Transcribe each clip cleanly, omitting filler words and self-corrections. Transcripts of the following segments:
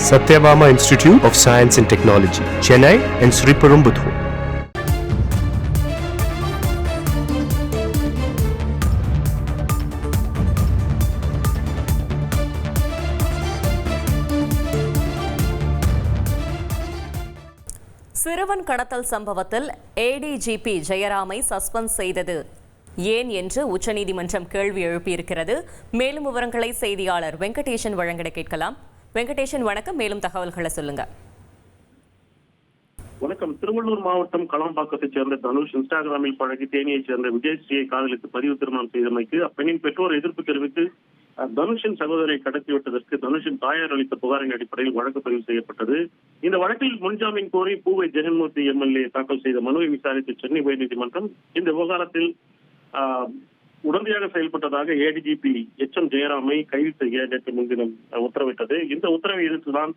Satyabama Institute of Science and Technology, Chennai and Sriperumbudur. சிறுவன் கடத்தல் சம்பவத்தில் ஏடிஜிபி ஜெயராமை சஸ்பெண்ட் செய்தது ஏன் என்று உச்சநீதிமன்றம் கேள்வி எழுப்பியிருக்கிறது. மேலும் விவரங்களை செய்தியாளர் வெங்கடேஷன் வழங்கிட கேட்கலாம். வெங்கடேஷன் வணக்கம், மேலும் தகவல்களை சொல்லுங்க. வணக்கம். திருவள்ளூர் மாவட்டம் களம்பாக்கத்தைச் சேர்ந்த தனுஷ் இன்ஸ்டாகிராமில் பழகி தேனியைச் சேர்ந்த விஜயஸ்ரீயை காதலித்து பதிவு திருமணம் செய்தமைக்கு அப்பெண்ணின் பெற்றோர் எதிர்ப்பு தெரிவித்து தனுஷின் சகோதரை கடத்திவிட்டதற்கு தனுஷின் தாயார் அளித்த புகாரின் அடிப்படையில் வழக்கு பதிவு செய்யப்பட்டது. இந்த வழக்கில் முன்ஜாமீன் கோரி பூவை ஜெகன்மூர்த்தி எம்எல்ஏ தாக்கல் செய்த மனுவை விசாரித்த சென்னை உயர்நீதிமன்றம் இந்த விவகாரத்தில் உடனடியாக செயல்பட்டதாக ஏடிஜிபி எச்.எம். ஜெயராமை கைது செய்ய நேற்று முன்தினம் உத்தரவிட்டது. இந்த உத்தரவை எதிர்த்துதான்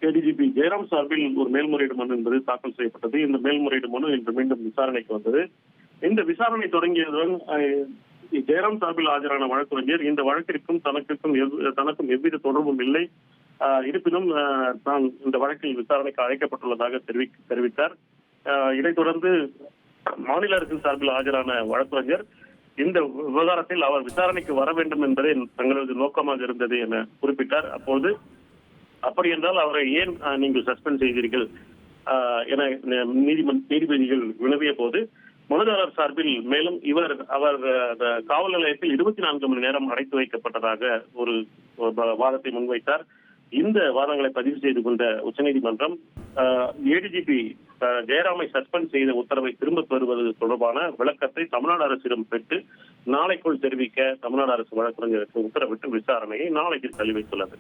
ஏடிஜிபி ஜெயராம் சார்பில் ஒரு மேல்முறையீடு மனு என்பது தாக்கல் செய்யப்பட்டது. இந்த மேல்முறையீடு மனு இன்று மீண்டும் விசாரணைக்கு வந்தது. இந்த விசாரணை தொடங்கியதுடன் ஜெயராம் சார்பில் ஆஜரான வழக்கறிஞர் இந்த வழக்கிற்கும் தனக்கும் எவ்வித தொடர்பும் இல்லை, இருப்பினும் தான் இந்த வழக்கில் விசாரணைக்கு அழைக்கப்பட்டுள்ளதாக தெரிவித்தார். இதைத் தொடர்ந்து மாநில அரசின் சார்பில் ஆஜரான வழக்கறிஞர் இந்த விவகாரத்தில் அவர் விசாரணைக்கு வர வேண்டும் என்பதே தங்களது நோக்கமாக இருந்தது என குறிப்பிட்டார். அப்போது அப்படி என்றால் அவரை ஏன் நீங்கள் சஸ்பெண்ட் செய்தீர்கள் என நீதிபதிகள் வினவிய போது மனுதாரர் சார்பில் மேலும் அவர் காவல் நிலையத்தில் 24 மணி நேரம் அடைத்து வைக்கப்பட்டதாக ஒரு வாதத்தை முன்வைத்தார். இந்த வாதங்களை பதிவு செய்து கொண்ட உச்சநீதிமன்றம் ஏடிஜிபி ஜெயராமை சஸ்பெண்ட் செய்த உத்தரவை திரும்பப் பெறுவது தொடர்பான விளக்கத்தை தமிழ்நாடு அரசிடம் பெற்று நாளைக்குள் தெரிவிக்க தமிழ்நாடு அரசு வழக்கறிஞருக்கு உத்தரவிட்டு விசாரணையை நாளைக்கு தள்ளி வைத்துள்ளது.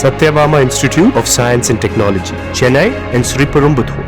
Satyabama Institute of Science and Technology, Chennai and Sriperumbudur.